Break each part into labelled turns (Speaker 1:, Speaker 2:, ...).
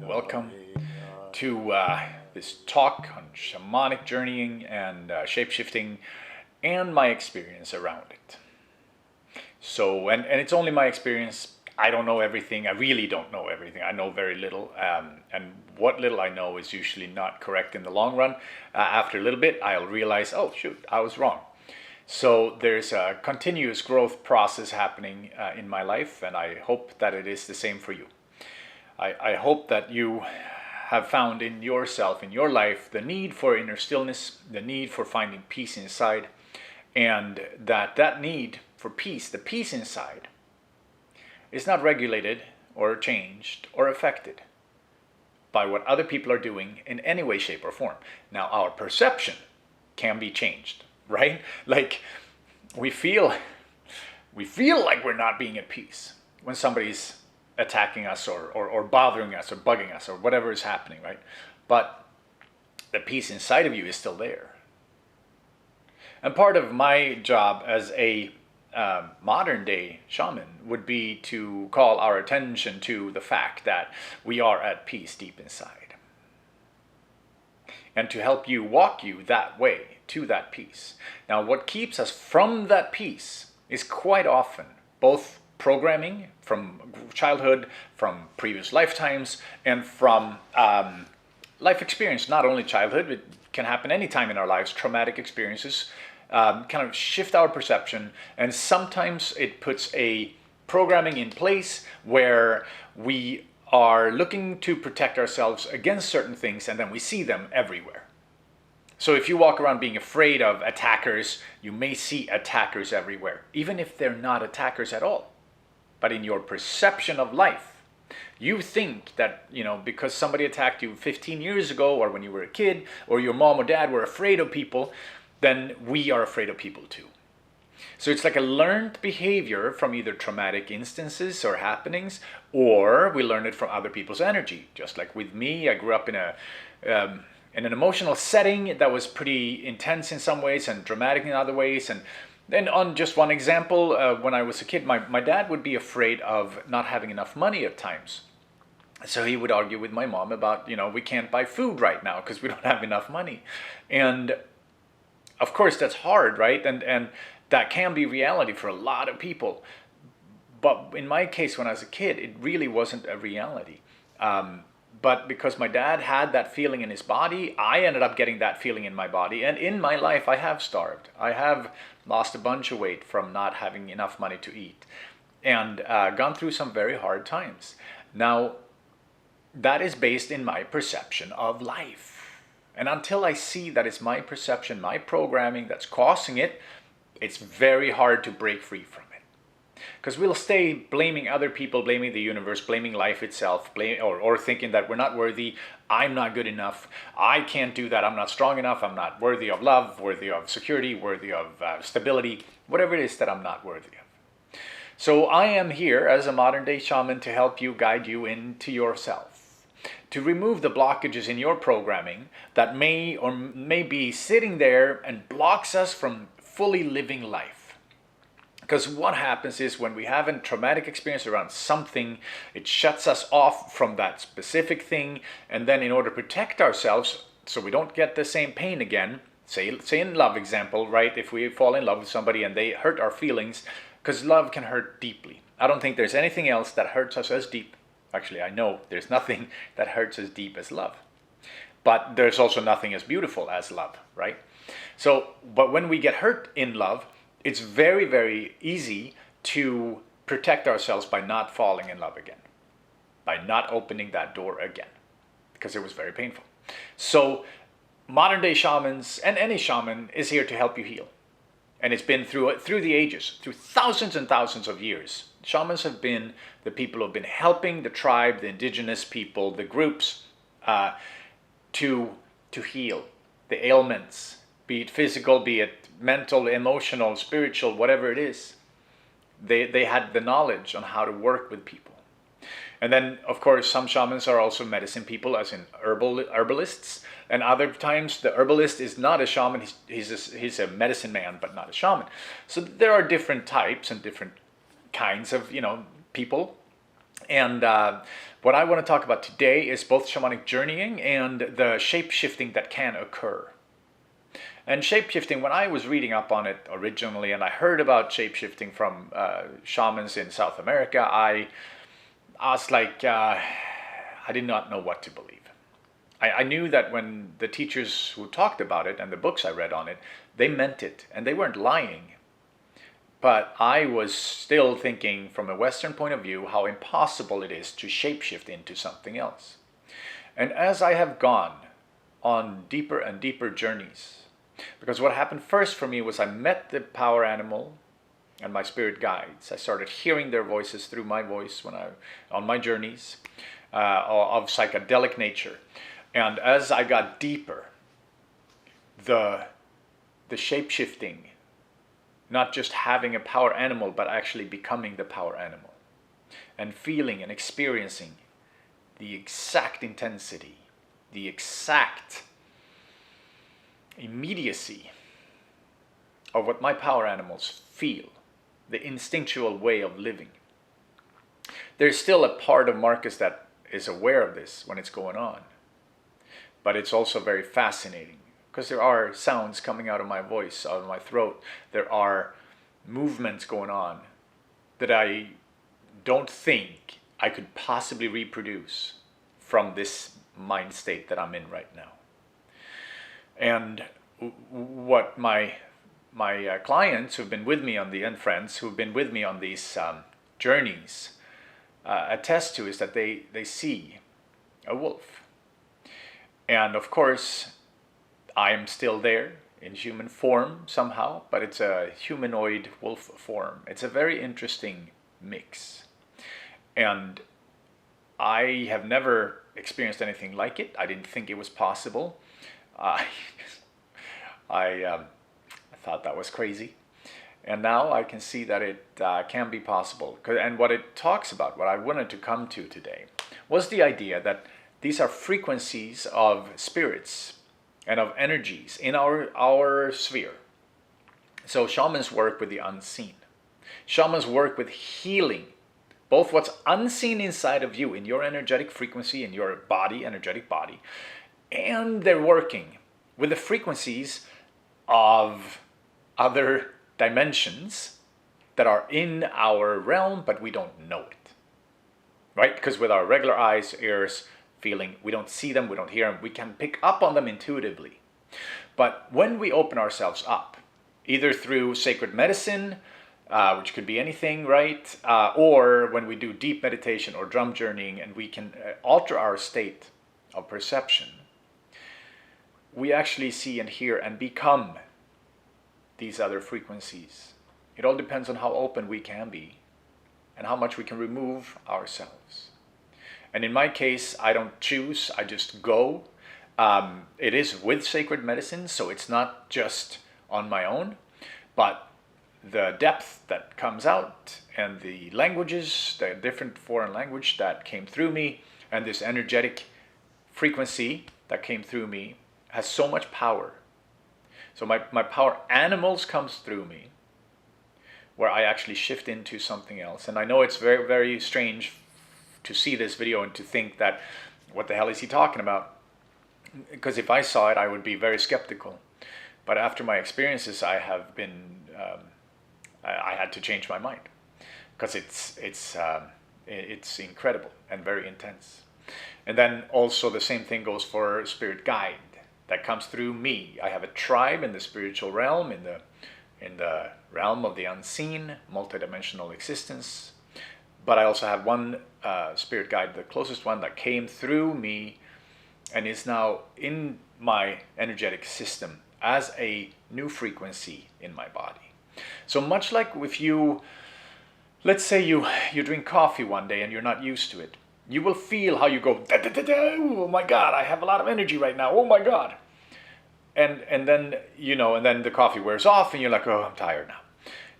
Speaker 1: Welcome to this talk on shamanic journeying and shapeshifting and my experience around it. So, and it's only my experience. I don't know everything. I really don't know everything. I know very little. And what little I know is usually not correct in the long run. After a little bit, I'll realize, oh, shoot, I was wrong. So there's a continuous growth process happening in my life, and I hope that it is the same for you. I hope that you have found in yourself, in your life, the need for inner stillness, the need for finding peace inside, and that need for peace, the peace inside, is not regulated or changed or affected by what other people are doing in any way, shape, or form. Now, our perception can be changed, right? Like we feel like we're not being at peace when somebody's attacking us or bothering us or bugging us or whatever is happening, right? But the peace inside of you is still there. And part of my job as a modern day shaman would be to call our attention to the fact that we are at peace deep inside. And to help you walk you that way to that peace. Now, what keeps us from that peace is quite often both programming from childhood, from previous lifetimes, and from life experience. Not only childhood, it can happen anytime in our lives. Traumatic experiences kind of shift our perception, and sometimes it puts a programming in place where we are looking to protect ourselves against certain things, and then we see them everywhere. So if you walk around being afraid of attackers, you may see attackers everywhere, even if they're not attackers at all. But in your perception of life, you think that, because somebody attacked you 15 years ago, or when you were a kid, or your mom or dad were afraid of people, then we are afraid of people too. So it's like a learned behavior from either traumatic instances or happenings, or we learn it from other people's energy. Just like with me, I grew up in an emotional setting that was pretty intense in some ways and dramatic in other ways. And then on just one example, when I was a kid, my dad would be afraid of not having enough money at times. So he would argue with my mom about, we can't buy food right now because we don't have enough money. And of course, that's hard, right? And that can be reality for a lot of people. But in my case, when I was a kid, it really wasn't a reality. But because my dad had that feeling in his body, I ended up getting that feeling in my body. And in my life, I have starved. I have lost a bunch of weight from not having enough money to eat. And gone through some very hard times. Now, that is based in my perception of life. And until I see that it's my perception, my programming that's causing it, it's very hard to break free from it. Because we'll stay blaming other people, blaming the universe, blaming life itself, or thinking that we're not worthy, I'm not good enough, I can't do that, I'm not strong enough, I'm not worthy of love, worthy of security, worthy of stability, whatever it is that I'm not worthy of. So I am here as a modern day shaman to help you, guide you into yourself. To remove the blockages in your programming that may be sitting there and blocks us from fully living life. Because what happens is when we have a traumatic experience around something, it shuts us off from that specific thing. And then in order to protect ourselves so we don't get the same pain again, say in love example, right? If we fall in love with somebody and they hurt our feelings, because love can hurt deeply. I don't think there's anything else that hurts us as deep. Actually, I know there's nothing that hurts as deep as love. But there's also nothing as beautiful as love, right? So, but when we get hurt in love, it's very, very easy to protect ourselves by not falling in love again. By not opening that door again. Because it was very painful. So, modern day shamans, and any shaman, is here to help you heal. And it's been through the ages, through thousands and thousands of years. Shamans have been the people who have been helping the tribe, the indigenous people, the groups, to heal the ailments, be it physical, be it mental, emotional, spiritual, whatever it is. They had the knowledge on how to work with people. And then, of course, some shamans are also medicine people, as in herbalists. And other times, the herbalist is not a shaman. He's a medicine man, but not a shaman. So there are different types and different kinds of, people. And what I want to talk about today is both shamanic journeying and the shape-shifting that can occur. And shape-shifting, when I was reading up on it originally, and I heard about shape-shifting from shamans in South America, I was like, I did not know what to believe. I knew that when the teachers who talked about it and the books I read on it, they meant it, and they weren't lying. But I was still thinking from a Western point of view how impossible it is to shapeshift into something else. And as I have gone on deeper and deeper journeys, because what happened first for me was I met the power animal and my spirit guides. I started hearing their voices through my voice on my journeys of psychedelic nature. And as I got deeper, the shape-shifting, not just having a power animal, but actually becoming the power animal and feeling and experiencing the exact intensity, the exact immediacy of what my power animals feel, the instinctual way of living. There's still a part of Marcus that is aware of this when it's going on, but it's also very fascinating because there are sounds coming out of my voice, out of my throat. There are movements going on that I don't think I could possibly reproduce from this mind state that I'm in right now. And what my clients who've been with me and friends who've been with me on these journeys attest to is that they see a wolf. And of course, I am still there in human form somehow, but it's a humanoid wolf form. It's a very interesting mix. And I have never experienced anything like it. I didn't think it was possible. I thought that was crazy. And now I can see that it can be possible. And what it talks about, what I wanted to come to today, was the idea that these are frequencies of spirits and of energies in our sphere. So shamans work with the unseen. Shamans work with healing, both what's unseen inside of you, in your energetic frequency, in your body, energetic body, and they're working with the frequencies of other dimensions that are in our realm, but we don't know it. Right? Because with our regular eyes, ears, feeling, we don't see them, we don't hear them, we can pick up on them intuitively. But when we open ourselves up, either through sacred medicine, which could be anything, right? Or when we do deep meditation or drum journeying and we can alter our state of perception, we actually see and hear and become these other frequencies. It all depends on how open we can be and how much we can remove ourselves. And in my case, I don't choose, I just go. It is with sacred medicine, so it's not just on my own, but the depth that comes out and the languages, the different foreign language that came through me, and this energetic frequency that came through me has so much power. So my power animals comes through me, where I actually shift into something else. And I know it's very, very strange to see this video and to think that, what the hell is he talking about? Because if I saw it, I would be very skeptical. But after my experiences, I have been, I had to change my mind, because it's incredible and very intense. And then also the same thing goes for spirit guide that comes through me. I have a tribe in the spiritual realm, in the realm of the unseen, multidimensional existence. But I also have one spirit guide, the closest one, that came through me and is now in my energetic system as a new frequency in my body. So much like if you, let's say you drink coffee one day and you're not used to it, you will feel how you go, da, da, da, da, oh my God, I have a lot of energy right now, oh my God. And then, and then the coffee wears off and you're like, oh, I'm tired now.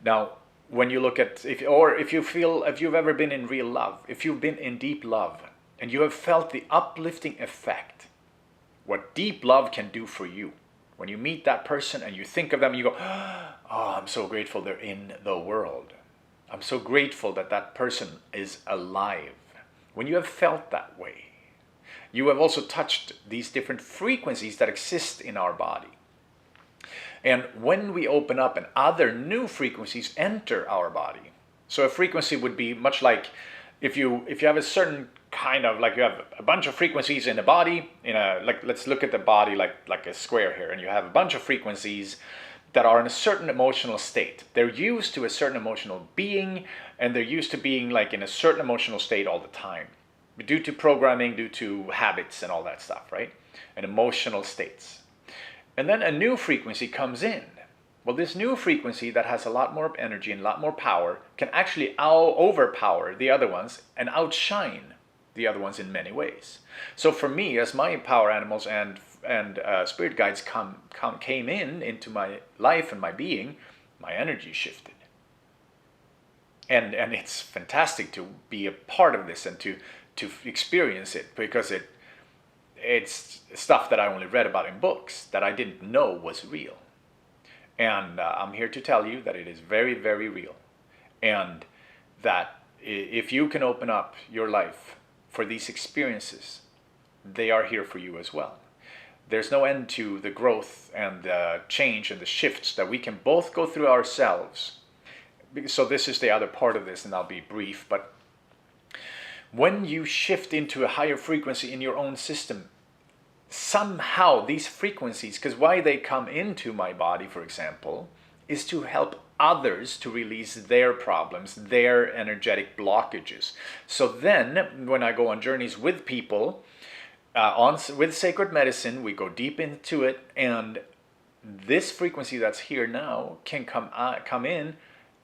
Speaker 1: Now, when you look at, if you've ever been in real love, if you've been in deep love and you have felt the uplifting effect, what deep love can do for you. When you meet that person and you think of them, you go, oh, I'm so grateful they're in the world. I'm so grateful that that person is alive. When you have felt that way, you have also touched these different frequencies that exist in our body. And when we open up and other new frequencies enter our body, so a frequency would be much like if you have a certain kind of, like you have a bunch of frequencies in the body, like let's look at the body like a square here, and you have a bunch of frequencies that are in a certain emotional state. They're used to a certain emotional being, and they're used to being like in a certain emotional state all the time, due to programming, due to habits and all that stuff, right? And emotional states. And then a new frequency comes in. Well, this new frequency that has a lot more energy and a lot more power can actually overpower the other ones and outshine the other ones in many ways. So for me, as my power animals and spirit guides came into my life and my being, my energy shifted. And it's fantastic to be a part of this and to experience it, because it's stuff that I only read about in books that I didn't know was real. And I'm here to tell you that it is very, very real. And that if you can open up your life for these experiences, they are here for you as well. There's no end to the growth and the change and the shifts that we can both go through ourselves. So this is the other part of this, and I'll be brief, but when you shift into a higher frequency in your own system, somehow these frequencies, because why they come into my body, for example, is to help others to release their problems, their energetic blockages. So then, when I go on journeys with people, with sacred medicine, we go deep into it, and this frequency that's here now can come in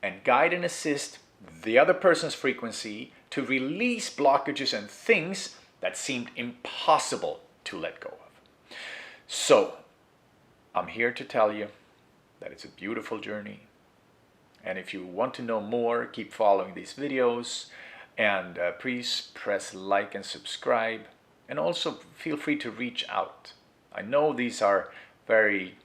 Speaker 1: and guide and assist the other person's frequency to release blockages and things that seemed impossible to let go of. So, I'm here to tell you that it's a beautiful journey. And if you want to know more, keep following these videos. And please press like and subscribe. And also feel free to reach out. I know these are very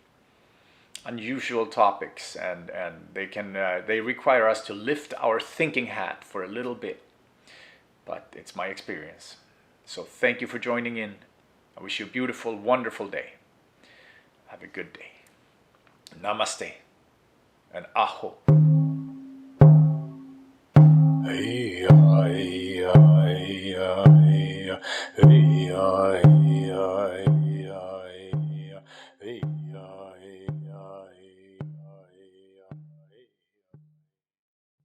Speaker 1: unusual topics, and they require us to lift our thinking hat for a little bit. But it's my experience. So thank you for joining in. I wish you a beautiful, wonderful day. Have a good day. Namaste and aho. Hey, hey, hey, hey, hey, hey, hey, hey, hey.